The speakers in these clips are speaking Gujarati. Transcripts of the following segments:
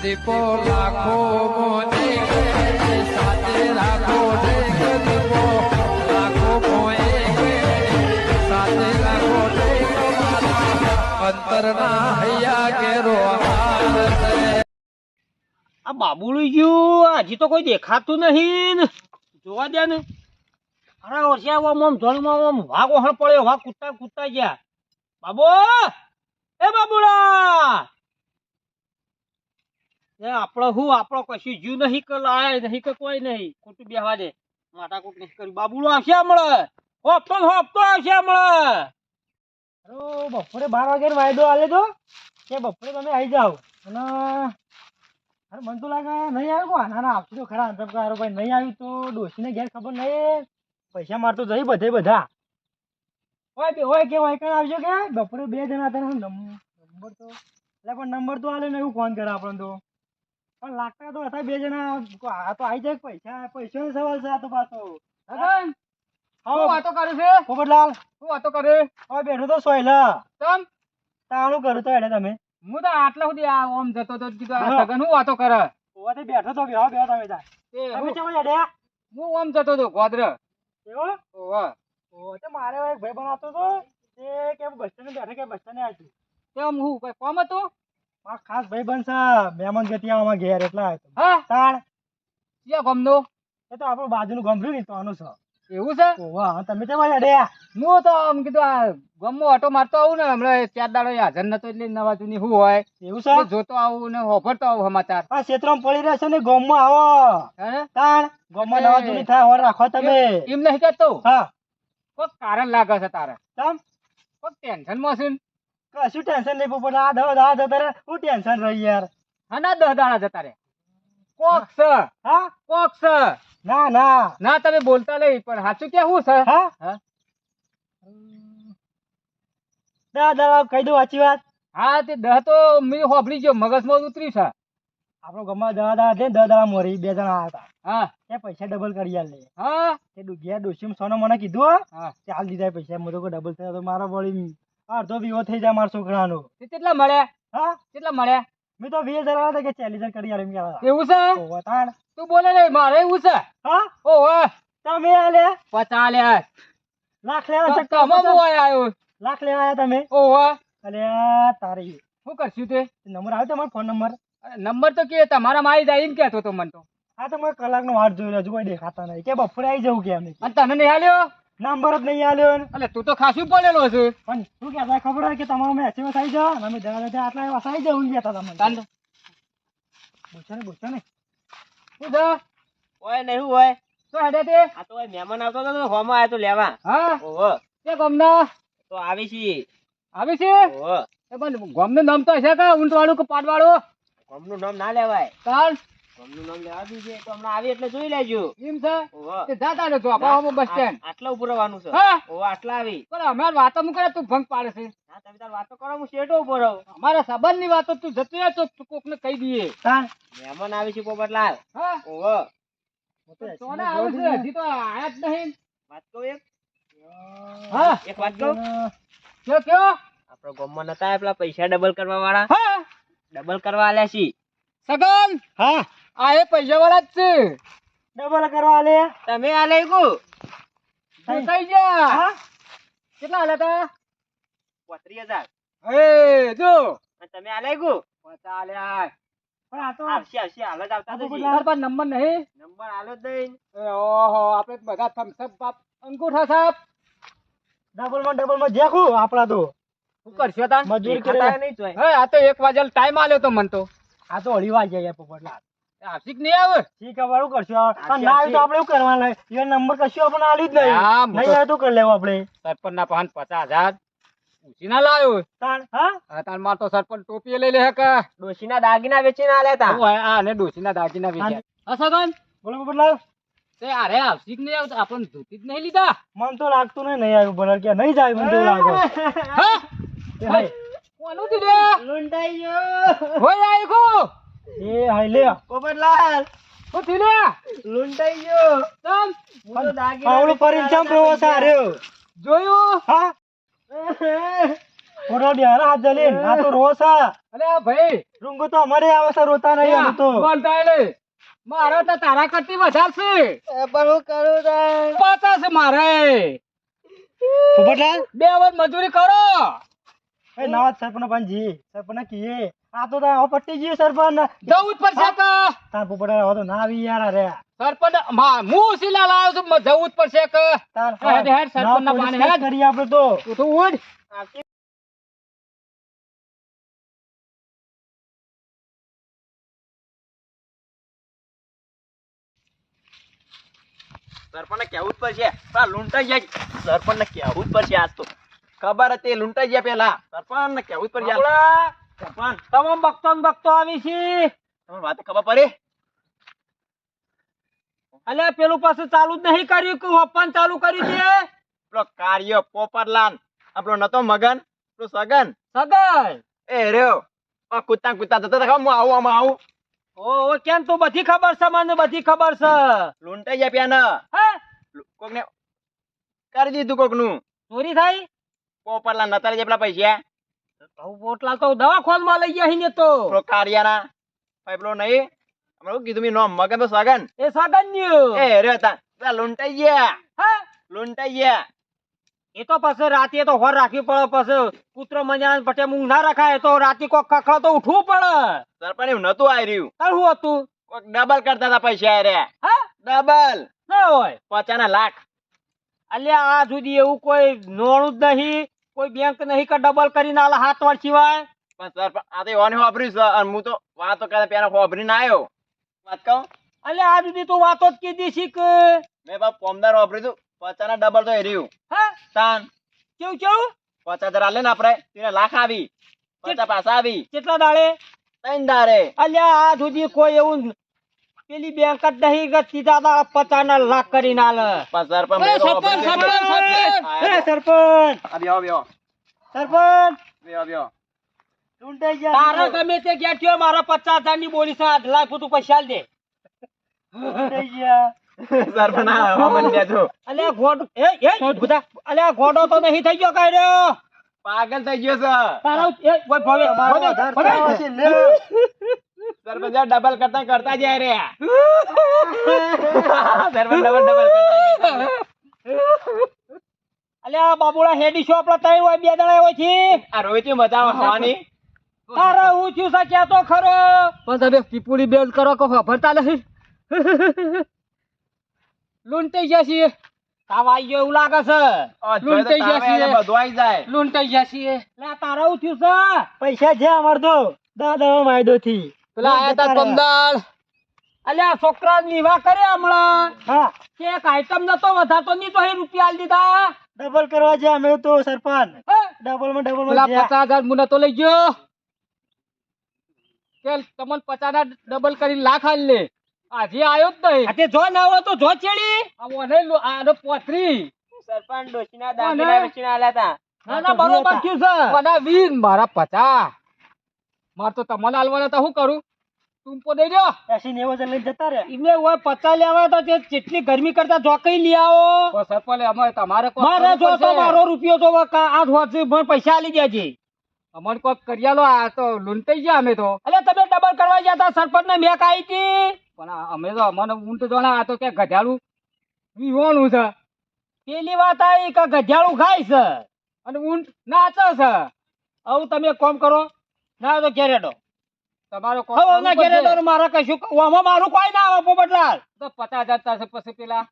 દીપો લાખો મોને સાથે રાખો દીપો લાખો મોએ સાથે રાખો અંતરના હૈયા કેરો આ બાબુલું ગયું હજી તો કોઈ દેખાતું નહીં ને. જોવા દે ને. અરે હોશિયાર આમ જળમાં વાઘ ઓહળ પડ્યો વાઘ કૂદતા ગયા. બાબુ એ બાબુડા એ આપણો કશું જ્યું નહીં કે લાય નહીં કે કોઈ નહીં ખોટું બેહવા દે માટાકૂટ નહીં કર્યું. બાબુડો આવશે હમણાં હોપતો આવશે હમણાં. અરે બપોરે 12 વાગે વાયદો આલે તો કે બપોરે તમે આવી જાઓ અને અરે મને તો લાગે નહીં આવ્યો કો ના આવશે તો ખરા અંતર ભાઈ નહીં આવ્યું તો ડોશીને ઘેર ખબર નહીં પૈસા મારતો જઈ બધા હોય કે હોય કણ આવજો કે બપોરે 2 જણા હતા નંબર તો એટલે પણ નંબર તો આલે ને એવું ફોન કરે આપણને તો પણ લાગતા તો હતા 2 જણા આ તો આવી જાય પૈસાનો સવાલ છે આ તો પાછો હું વાતો કરું છે પોપટલાલ હું વાતો કરે હવે બેઠો તો સોયલા તમ તાણું કરું તો એટલે તમે હું તો આટલા સુધી આમ જતો તો કીધું આ સગન હું વાતો કરે ઓવા તે બેઠો તો બેહો તમે તા તમે ચમ હેડ્યા હું આમ જતો તો ગોદર એવો ઓવા ઓ તે મારે એક ભાઈ બનાવતો તો તે કે બસ સ્ટેન્ડ બેઠો કે બસ સ્ટેન્ડ આવી તેમ હું કોઈ કોમ હતું મારો ખાસ ભાઈ બનશે મહેમાન ગતિ આમાં ઘેર એટલા હા તાણ ક્યાં ગમનો એ તો આપણું બાજુનું ગમર્યું ને તો આનું છે એવું છે ઓવા તમે ચમ હેડ્યા હું તો આમ કીધું આ ગમો ઓટો મારતો આવું ને હમણાં 4 દાડો હાજર નતો એટલે નવા જૂની શું હોય એવું છે એટલે જોતો આવું ને હોભરતો આવું સમાચાર આ ક્ષેત્રમાં પડી રહેશે ને ગોમમાં આવો હે તાણ ગોમમાં નવા જૂની થાય હોર રાખો તમે એમ નહીં કહેતો હા કોક કારણ લાગે છે તારે તમ કોક ટેન્શન માં છે કશું ટેન્શન નહીં પોપટ આ દવા જતા રે હું ટેન્શન રહી યાર હા ના 10 દાડા જતા રે કોક છે હા કોક છે ના ના ના તમે બોલતા નહીં પણ સાચું કે શું છે હા હા દાદા કહી દઉં સાચી વાત હા તે 10 તો મેં હોભળી ગયો મગજમાં ઉતરી છે આપણો ગમમાં દાદા છે 10 દાડા મોરી 2 જણા હતા હા તે પૈસા ડબલ કરી આલે હા તે ઘેર ડોશી સોનો મને કીધું હા ચાલ દીધા પૈસા મોટો કોઈ ડબલ થયો તો મારો વળી અડધો વિવો થઈ જાય મારા છોકરાનો તે કેટલા મળ્યા હા કેટલા મળ્યા મેં તો 20,000 હતા કે 40,000 કરી આલે એમ કહેતા એવું છે ઓવા તાણ તું બોલે નહીં મારે એવું છે હા ઓહો તમે આલે 50 લ્યા લાખ લેવા ચક્કર તમામ આવ્યો લાખ લેવા આયા તમે ઓહો અલ્યા તારી શું કરશું તે નંબર આવ્યો તમારો ફોન નંબર નંબર તો કે તમારા માં આવી જાય એમ કહેતો તો મને તો હા તો મેં કલાકનો વાટ જોઈ રહ્યો છું કોઈ દેખાતા નહીં કે બપોરે આવી જવું કે એમ અને તને નહીં હાલ્યો નંબર જ નહીં આલ્યો એટલે તું તો ખાસું પડેલો છે પણ શું કહેતા ખબર હોય કે તમારો મેં એસએમએસ આવી જાવ અમે દવા આટલા એવા આવી જવું કહેતા તમે તને પૂછો ને શું છે ઓય નહીં હોય તો હેડે તે આ તો ઓય મહેમાન આવતો હતો તો હોમાં આવ્યો તો લેવા હા ઓહો તે ગમના તો આવી છી આવી છે ઓહો એ પણ ગમનું નામ તો હશે કે ઊંટ વાળું કે પાટ વાળું ગમનું નામ ના લેવાય તાર ગમનું નામ લેવા દીજે તો હમણાં આવી એટલે જોઈ લેજો એમ છે ઓહો તે જાતા ને તો આપણો બસ સ્ટેન્ડ આટલા ઉપર આવવાનું છે હા ઓહો આટલા આવી પણ અમાર વાતો મૂકે તું ભંગ પાડે છે હા તમે તાર વાતો કરો હું શેઠો ઉભો રહું અમારા સંબંધ ની વાતો તું જતી રહે તો કોક ને કહી દઈએ તાણ મહેમાન આવી છે પોપટલાલ હા ઓહો સોના આવે છે હજી તો આયા જ નહીં વાત કહું હા એક વાત કહું કયો આપણો ગામમાં નતા આયા પેલા પૈસા ડબલ કરવા વાળા હા ડબલ કરવા આલ્યા છી સગન હા આ એ પૈસા વાળા જ છે ડબલ કરવા આલે તમે આલે કો તું કઈ જા હા કેટલા હાલ્યા તા 35,000 એ જો અને તમે આલે કો 50 હાલ્યા પણ આ તો આવશે આવશે હાલ જ આવતા જશે તાર પાસે નંબર નહીં નંબર આલો જ નહીં એ ઓહો આપણે તો બધા થમ્સઅપ બાપ અંગૂઠા સાહેબ ડબલમાં જેખું આપડા તો શું કરશો તા મજૂરી દેખાતા કરે નહીં જોય હે આ તો 1 વાગે ટાઈમ આલ્યો તો મન તો આ તો અઢી વાગ્યા યાર પોપટલાલ આશિક નહીં આવે ઠીક છે વાળું કરશું પણ ના આવ્યું તો આપણે એવું કરવાનું એ નંબર કશું આપણે આલી જ નહીં હા, નહીં આવે તો કરી લેવું આપણે સરપંચ ના પાન 50,000 પૂછી ના લાવ્યો તાણ હા હા તાર માર તો સરપંચ ટોપી લઈ લે હે કે ડોશીના દાગીના વેચીને આલ્યા તા આ ને ડોશીના દાગીના વેચ્યા અસગન બોલો પોપટલાલ તે અરે આશિક નહીં આવતો આપણને ધોતી જ નહીં લીધા મન તો લાગતું નહીં આવ્યું ભલે કે નહીં જાય મને તો એવું લાગે હા એ હાય કોનું દીધે લૂંટાઈ ગયો હોય આઈ કો એ હાય લે પોપટલાલ ઓ થીલે લૂંટાઈ ગયો તમ હું તો દાગીના આવડું પરિચમ પ્રવો સાર્યો જોયું હા થોડો બેહારા હાથ જલીન આ તો રોસ હા અરે ભાઈ રૂંગો તો અમારે આવે છે રોતા નહીં અમે તો મારે તો તારા કરતી વધારે છે પણ હું કરું તાણ? 50 છે મારે પોપટલાલ 2 વર્ષ મજૂરી કરો એ નવા સરપંચ પંજી સરપંચ કીએ આ તો તાર પટ્ટી જી સરપંચ જવું જ પડશે કે તાર પોપટલાલ હવે તો ના આવી યાર રે સરપંચ હું શીલા લાવ્યો છું જવું જ પડશે કે તાર હેડ હેડ સરપંચ ના પાને હેડ કરી આપણે તો તું ઉઠ સરપંચને કહેવું જ પડશે. પેલા લૂંટાઈ ગયા. સરપંચને કહેવું જ પડશે આજ તો. ખબર હતી લૂંટાઈ ગયા પેલા. સરપંચને કહેવું જ પડશે આજ. બાબુલા, સરપંચ તમામ ભક્તો ને ભક્તો આવી છે તમને વાત ખબર પડી? અલ્યા પેલું પાછું ચાલુ જ નહીં કર્યું કે ઓપન ચાલુ કર્યું છે પેલો કાર્ય પોપરલાલ આપણો નતો મગન પેલો સગન સગન એ રહ્યો કૂદતા કૂદતા જતો હતો. હું આવું આમાં આવું ઓ કેમ તું બધી ખબર છે મને બધી ખબર છે લૂંટાઈ ગયા પ્યાના હે કોક ને કરી દીધું કોક નું. ચોરી થઈ પોપરલાલ નતા લઈ જાય પેલા પૈસા તો પોટલા તો દવાખાનમાં લઈ ગયા ને તો પેલો કાર્યાના ભાઈ પેલો નહીં હમણાં શું કીધું મેં નામ મગન તો સગન એ સગન ન્યુ એ રહ્યો તા પેલા લૂંટાઈ ગયા હે લૂંટાઈ ગયા. એ તો પછી રાતે તો હોર રાખવી પડે પછી કૂતરો મજા પટે મૂંગ ના રખાય તો રાતે કોક ખખડો તો ઉઠવું પડે સરપંચ એવું નતું આવી રહ્યું. તાર શું હતું કોક ડબલ કરતા હતા પૈસા રે હે ડબલ ના હોય 50 લાખ. અલ્યા આ સુધી એવું કોઈ નોણું જ નહીં કોઈ બેંક નહીં કે ડબલ કરીને આલા હાથ વાર સિવાય પણ સરપંચ આ તો એવાની વાપર્યું છે અને હું તો વાતો કરતા પેલા વાપરીને આવ્યો. વાત કહું અલ્યા આ સુધી તું વાતો જ કીધી છે કે મેં બાપ પોમદાર વાપર્યું હતું 50 ના ડબલ તો એ રહ્યું. હે તાન કેવું કેવું 50,000 આલે ને આપણે 13 લાખ આવી 50 પાછા આવી કેટલા દાડે 3 દારે. અલ્યા આ સુધી કોઈ એવું પેલી બેંક જ નહીં કે સીધા દાડા 50 લાખ કરીને આલે પણ સરપંચ મેં તો વાપર્યું હે એટલે. સરપંચ આ બેહો બેહો સરપંચ બેહો બેહો. લૂંટાઈ ગયા તારે ગમે તે ગયા થયો મારા 50,000 ની બોલી છે 8 લાખ તું પૈસા આલ દે લૂંટાઈ ગયા સરપંચ આ હવામાન દેજો. અલ્યા ગોડ એ બધા અલ્યા ગોડો તો નહીં થઈ ગયો કાયરો પાગલ થઈ ગયો છે તારો એ કોઈ ભવે તમારો ભવે, આધાર ભવે. કેવો છે? લે. સરપંચ આ ડબલ કરતા કરતા જાય રે સરપંચ ડબલ કરતા અલ્યા બાબુડા હેડી શો આપડા તઈ હોય 2 દાડા હોય છે આ રોહિત મજા આવવાની. તારે હું છું સા ક્યાં તો ખરો પણ તમે પીપુડી બેલ કરો કો ભરતા નથી લૂંટાઈ ગયા છીએ તાવ આવી ગયો એવું લાગે છે લૂંટાઈ ગયા છીએ બધું આવી જાય. લૂંટાઈ ગયા છીએ લે તારે હું થયું છે પૈસા છે અમાર તો દાદા વાયદો થી પેલા આયા તા પમદાળ અલ્યા છોકરા નિવા કરે હમણાં હા કે એક આઈટમ નતો વધારતો નહીં તો એ રૂપિયા આલી દીધા ડબલ કરવા છે અમે તો સરપંચ હે? ડબલ માં પેલા 50,000 મુના તો લઈ ગયો કે તમને 50 ના ડબલ કરી લાખ આલ લે આજે આયો જ નહીં આજે જો ના હોય તો જો ચેડી આનો પોતરી સરપંચ ડોશીના દાગીના વેચીને આલ્યા તા. ના ના બરોબર થયું છે મને વીન મારા 50 માર તો તમને આલવાના તો શું કરું તુંપો દઈ દો એસી 90,000 લઈને જતા રે ઇમને હોય 50 લેવા તો તે જેટલી ગરમી કરતા જોકઈ લઈ આવો સરપંચ અમે તમારે મારે જો તો મારો રૂપિયો તો આ હોત પૈસા આલી દેજે અમન કોક કરિયાલો આ તો લૂંટાઈ ગયા અમે તો એટલે તમે ડબલ કરવા ગયા તા સરપંચ ને મેક આવી હતી પણ અમે તો અમને ઊંટ જોણા આ તો કે ગધાડું વિહોણું છે પેલી વાત આવી કે ગધાડું ખાય છે અને ઊંટ નાચે છે આવું તમે કોમ કરો ના તો ઘેરેડો તમારો કોમ ના ઘેરેડો મારા કશું આમાં મારું કોઈ ના આવે પોપટલાલ તો 50,000 થશે પછી પેલા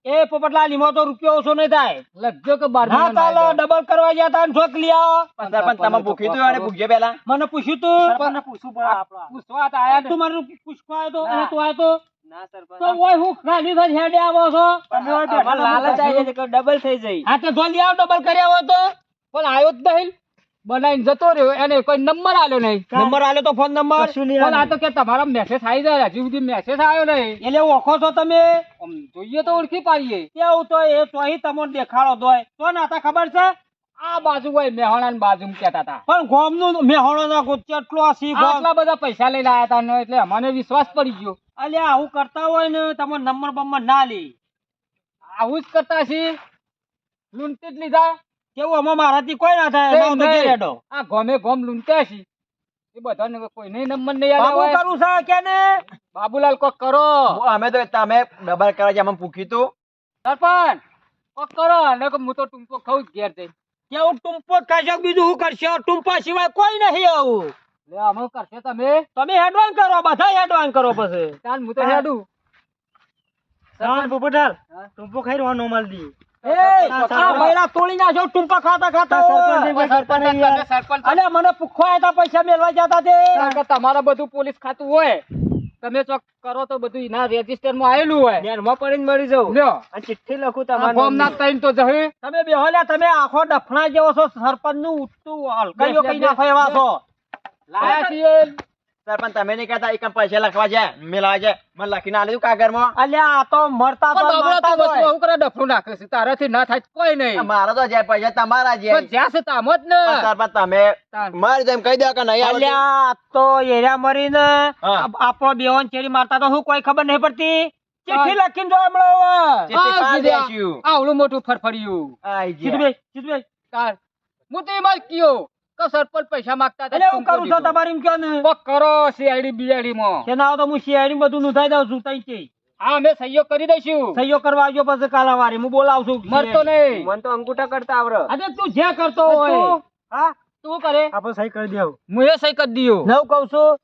એ પોપટલાલ એમાં તો રૂપિયો ઓછો નહીં થાય લગજો કે 12 ના ચાલો ડબલ કરવા ગયા તા જોક લઈ આવો પણ સરપંચ તમે ભૂખ્યું તું અને ભૂખ્યો પેલા મને પૂછ્યું તું સરપંચને પૂછવું પડે આપડા પૂછવા તો આયા તું મને પૂછવા આવ્યો તો અને તું આવ્યો તો ના સરપંચ તો ઓય હું ખાલી થઈ હેડે આવો છો તમે હોય બેઠા અમાર લાલચ આવી છે કે ડબલ થઈ જાય. હા તો જોલી આવ ડબલ કર્યા હોય તો પણ આવ્યો જ નહીં બનાવીને જતો રહ્યો એને કોઈ નંબર આલ્યો નહીં નંબર આલ્યો તો ફોન નંબર કશું નહીં પણ આ તો કે તમારા મેસેજ આવી જાય હજી સુધી મેસેજ આવ્યો નહીં એટલે ઓળખો છો તમે આમ જોઈએ તો ઓળખી પાડીએ કેવું તો એ તોય તમને દેખાડો દોય તો ના તા ખબર છે આ બાજુ હોય મેહોણા ની બાજુ કેતા હતા પણ ગોમ નું મેહોણો ના કેટલો હસી આટલા બધા પૈસા લઈને આયા તા ને એટલે અમને વિશ્વાસ પડી ગયો અલ્યા આવું કરતા હોય ને તમે નંબર બંબર ના લે આવું જ કરતા છે લૂંટી જ લીધા કેવું આમાં મારાથી કોઈ ના થાય નહીં, એમાં તો નહીં. ઘેર હેડો. આ ગમે ગમ લૂંટ્યા છે એ બધાને કોઈને નંબર નહીં યાદ બાબુ આવે કરું છે કે ને બાબુલાલ કોક કરો અમે તો તમે ડબલ કરવા છે અમે પૂછ્યું તું સરપંચ કોક કરો ને હું તો ટૂંકો ખાઉં જ ઘેર જઈને કેવું ટૂંપો જ ખાશો બીજું શું કરશો ટૂંપા સિવાય કોઈ નહીં આવું લે આમાં કરશે તમે તમે હેડવાન કરો બધા હેડવાન કરો પછી ચાલ હું તો હેડું રાવણ પોપટલાલ હા? ટૂંપો ખાઈ રહ્યો નોર્મલ દી એ આ બૈરા તોડી નાખો ટૂંપા ખાતા ખાતા સરપંચ હોય. સરપંચ સરપંચ યાર. સરપંચ અલે મને પૂછવા હતા પૈસા મેળવા જતા તે કારણ કે તમારા બધું પોલીસ ખાતું હોય તમે ચોક કરો તો બધું એના રેજિસ્ટર માં આવેલું હોય નેરમાં પડીને મરી જાઉં લ્યો અને ચિઠ્ઠી લખું આ તમારું ફોર્મ ના તઈને તો જહે તમે બેહોલ્યા તમે આખો ડફણા જેવો છો સરપંચ નું ઉઠતું હલકાઈઓ કઈ નાખો એવા છો લાયા છીએ સરપંચ તમે નહીં કહેતા એક પૈસા લખવા છે મેળવા છે મને લખીને આલ્યું કાગળમાં અલ્યા આ તો મરતા તો પણ મરતા ડબરો તો જ હોય. વસ્તુ આવું કરે ડફલું નાખે છે તારાથી ના થાય તો કોઈ નહીં મારા તો જે પૈસા તમારા જે પણ જ્યાં છે તામ જ ને પણ સરપંચ તમે તાન. મારી જેમ કહી દો કે નહીં આવડતું. અલ્યા આ તો એરિયા મરીને હા. આપણો બેહોન ચેરી મારતા તો હું કોઈ ખબર નહીં પડતી ચિઠ્ઠી લખીને જો હમણાં ચિઠ્ઠી આ પાડી કીધા. દેશું. આવડું મોટું ફરફડિયું આઈ ગયા. સીધુભાઈ સીધુભાઈ તાર હું તો એમાં જ કયો કે સરપંચ પૈસા માંગતા હતા, એટલે હું ટૂંકો કરું છું દીધો. તમારી એમ કહો ને કોક કરો CID BID માં કે ના હોય તો હું CID બધું નોંધાઈ દઉં છું તઈ છે હા અમે સહયોગ કરી દઈશું સહીઓ કરવા આવજો પછી કાલા વારી હું બોલાવું છું મરતો નહીં મને તો અંગૂઠા કરતા આવડે અરે તું જે કરતો હોય તું? હા તું કરે આપણે સહી કરી દેવું હું એ સહી કરી દીયો નવ કહું છું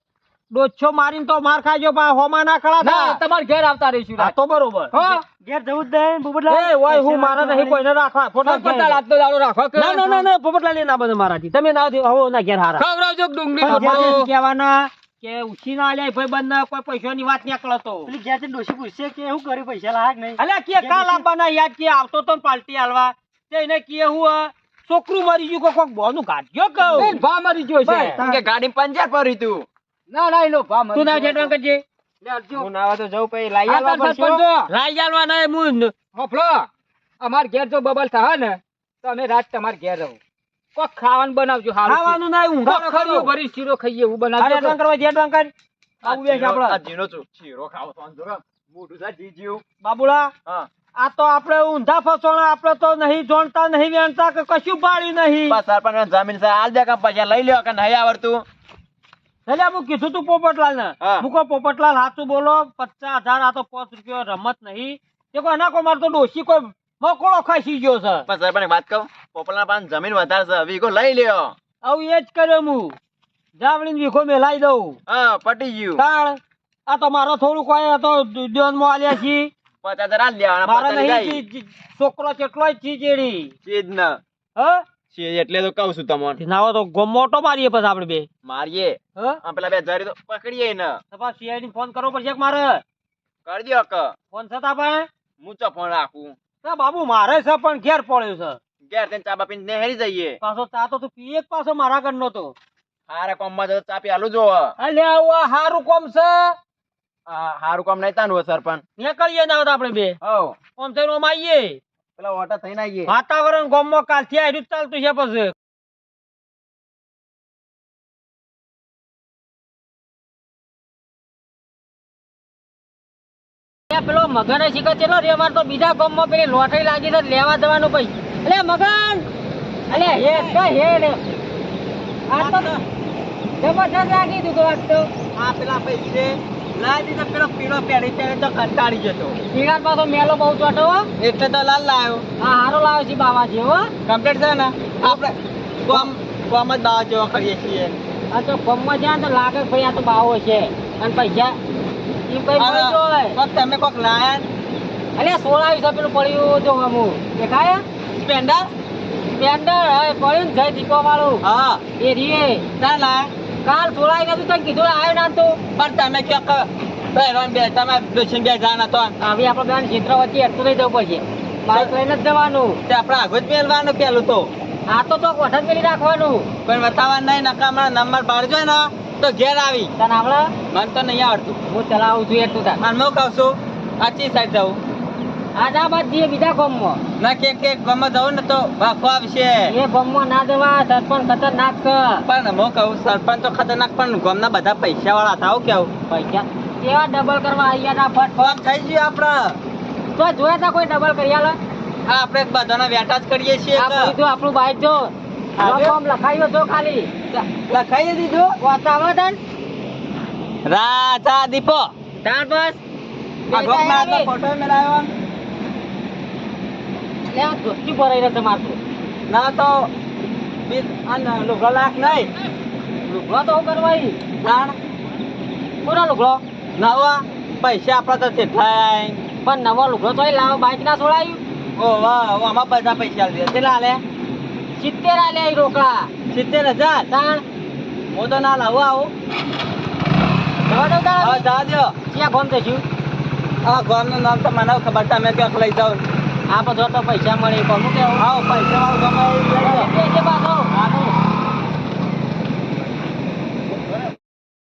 ડોછો મારીને તો માર ખાજો પા હોમા ના ખડા ના થા તમારે ઘેર આવતા રહીશું હા તો બરોબર હો ઘેર જવું જ દે પોપટલાલ એ ઓય હું મારા નહીં કોઈને રાખવા ફોટા સરપંચ આજનો દાડો રાખો કે ના ના ના ના પોપટલાલ ના બધે મારાથી તમે ના હવે ના ઘેર હારા ખવડાવજો ડુંગળી પણ ઘેર બાપા. એમ કહેવાના કે ઉછી ના આલ્યા ભાઈ બંધ કોઈ પૈસાની વાત નીકળે તો પેલી ઘેર થી ડોશી પૂછશે કે શું કર્યું પૈસા લાગ નહીં અલ્યા કે કાલ આપવાના યાદ કે આવતો તો ને પાર્ટી હાલવા તે એને કે હું છોકરું મરી ગયું કોક બોનું કાઢ્યો કહું બેન, ભા મરી ગયો છે ભાઈ, કેમ કે ગાડી પંચર પડી તું ના ના એનો ભા મરી તું ના ગયો. જેટવા કરજે લે આવજો. હું નાવા તો જવું પછી લાઈ આ આવવા તાર પડશે હો. સરપંચ જો. રાઈ જાલવા ના મું હોફળો, અમાર ઘેર જો બબલ થાય ને તો અમે રાત તમારે ઘેર રહો કોક ખાવાનું બનાવજો હારું ખાવાનું ના કોક ઊંઘા ખરીયું ભરી શીરો ખાઈએ એવું અરે બનાવજો ડંકર કરવા જે ડંકર આવું બેસ આ આપડે જીનો છું શીરો ખાવો તો આમ જોરો. મોઢું છે જી જીવ. બાબુલા હા આ તો આપણે ઊંધા ફસોણા આપણે તો નહીં જોણતા નહીં વેણતા કે કશું પાડ્યું નહીં બસ સરપંચ જમીન છે આલ દે કે પૈસા લઈ લ્યો કે નહીં આવડતું એટલે હું કીધું તું પોપટલાલ ને હા. હું કહું પોપટલાલ હાચું બોલો 50,000 આ તો 5 રૂપિયા રમત નહીં તે કોઈ ના કોઈ મારે તો ડોશી કોઈ મકોડો ખાસી ગયો છે પણ સરપંચ એક વાત કહું પોપલના પાસે જમીન વધારે છે વીઘો લઈ લ્યો આવું એ જ કર્યો હું જાવડીને વીખો મેલાઈ દઉં હા પટી ગયું તાણ આ તો મારો થોડું કોઈ આ તો દ્યોનમાં આલ્યા છી 50,000 આલ દેવાના, મારા 50,000 નહીં લઈ. જી- છોકરો કેટલો છી જેડી ચીજ ન હ ચીજ એટલે તો કહું છું તમને નાવો તો મોટો મારીએ પછી આપણે બે મારીએ હ આ પેલા બે જરી તો પકડીએ ને તપાસ CID ફોન કરવો પડશે કે મારે કરી દ્યો કે ફોન છતાં પણ હું ચો ફોન રાખું ના બાબુ મારે છે પણ ઘેર પડ્યો છે ઘેર થઈને ચા બાપીને નેહરી જઈએ પાછો ચા તો તું પીએ જ પાછો મારા ઘરનો તો હારા કોમમાં જતો ચા પી આલું જો અલ્યા આવું આ હારું કોમ છે હારું કામ નહીં તાનું હોય સરપંચ નીકળીએ ના આવતા આપણે બે હો ઓમ થઈને ઓમ આવીએ પેલા ઓટા થઈને આવીએ વાતાવરણ ગામમાં કાલથી આયરું જ ચાલતું છે પછી પેલો મગન શીખર ચેલો રે અમાર તો બીજા ગામમાં પેલી લોટરી લાગી છે લેવા જવાનું ભાઈ અલે મગન અલે હે કઈ હે રે આ તો જબરદસ્ત લાગી દીધું આજ તો આ પેલા પૈસે લાવી દીધો પેલો પીળો પહેરી પહેરી તો કંટાળી જતો પીળા પાછો મેલો બહુ ચોટો હો. એટલે તો લાલ લાવ્યો આ હારો લાવે છે બાવા જેવો કમ્પ્લીટ છે ને આપણે કોમ કોમ જ દાવા જેવો કરીએ છીએ આ તો ગામમાં જાય ને તો લાગે કે ભાઈ આ તો બાવો છે અને પૈસા ઈ કઈ મળી જોય કોક તમે કોક લાયા અલે 16 પેલું પડ્યું જો હમું દેખાય સ્પેન્ડર સ્પેન્ડર હવે પડ્યું ને જય દીપો વાળું હા એ રીએ ના લાયા કાલ 16 નતું તને કીધું આવ્યો ના તું પણ તમે ક્યાંક પહેરવાન બે તમે દોશીન બે જાણ હતો હવે આપણે બેન ચિત્ર વચ્ચે એટલું નહીં જવું પડશે બાઈક લઈને જ જવાનું તે આપણે આગળ જ મેળવાનું પેલું તો આ તો કોઠ જ મેલી રાખવાનું પણ બતાવવા નહીં નકા હમણાં નંબર પાડજો ને તો ઘેર આવી તને આવડે મને તો નહીં આવડતું હું ચલાવું છું એટલું તાર અને હું કહું છું આચી સાઈડ જવું આ જા બાદ જઈએ બીજા ગામમાં ના કે ગમે જવું ને તો ભાખો આવશે એ ગામમાં ના જવા સરપંચ ખતરનાક છે પણ હું કહું સરપંચ તો ખતરનાક પણ ગામના બધા પૈસા વાળા થાવ કેવું પૈસા કેવા ડબલ કરવા અહીંયા ના ફટ ફોન થઈ ગયો આપડે તો જોયા તા કોઈ ડબલ કરી આલે આ આપણે બધાના વેટા જ કરીએ છીએ આ બધું જો આપણું બાઈક જો હા, ફોર્મ લખાયું જો ખાલી લખાઈ દીધું વાતાવરણ તન રાજા દીપો તાર બસ આ ગોપનાથનો ફોટો મેલાયો લે આ દોસ્તી ભરાઈ રહે તમારું ના તો લુગડો લાખ નહીં લુગડો તો હું કરવાઈ જાણ પૂરો લુગડો નવા પૈસા આપણા તો ચેઠાય પણ નવો લુગડો તો લાવો બાઈક ના છોડાયું ઓ વાહ આમાં બધા પૈસા લે કેટલા લે 70 આલે રોકડા 70,000 તાણ હું તો ના લાવું આવું જવા દઉં તારા હા જા દો ક્યાં ગોમ જશું આ ગામનું નામ તો મને ખબર તમે ક્યાંક લઈ જાઓ આ બધો તો પૈસા મળે કોનું કેવું આવો પૈસા વાળું ગમે એ લઈ જાઓ પાછો